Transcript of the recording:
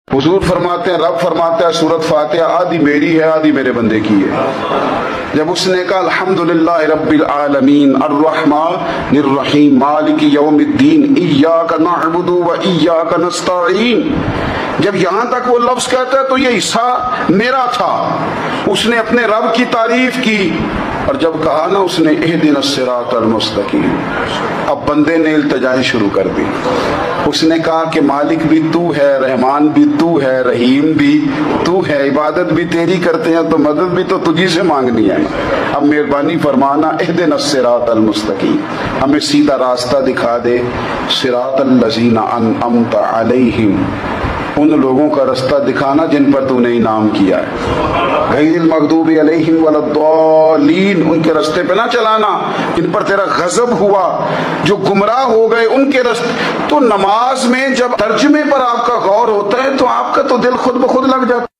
حضور فرماتے ہیں، رب فرماتا ہے سورۃ فاتحہ آدھی میری ہے آدھی میرے بندے کی ہے۔ جب اس نے کہا الحمدللہ رب العالمین الرحمن الرحیم مالک یوم الدین ایاک نعبد و ایاک نستعین، جب یہاں تک وہ لفظ کہتا ہے تو یہ حصہ میرا تھا۔ اس نے اپنے رب کی تعریف کی، اور جب کہا نا اس نے اہدنا الصراط المستقیم، اب بندے نے التجائیں شروع کر دی۔ اس نے کہا کہ مالک بھی تو ہے، رحمان بھی تو ہے، رحیم بھی تو ہے، عبادت بھی تیری کرتے ہیں تو مدد بھی تو تجھی سے مانگنی ہے، اب مہربانی فرمانا اہدنا الصراط المستقیم، ہمیں سیدھا راستہ دکھا دے، صراط الذین انعمت علیہم، ان لوگوں کا راستہ دکھانا جن پر تو نے انعام کیا ہے، غیر المغضوب علیہم ولا الضالین، ان کے راستے پہ نہ چلانا جن پر تیرا غضب ہوا، جو گمراہ ہو گئے ان کے راستے۔ تو نماز میں جب ترجمے پر آپ کا غور ہوتا ہے تو آپ کا تو دل خود بخود لگ جاتا ہے۔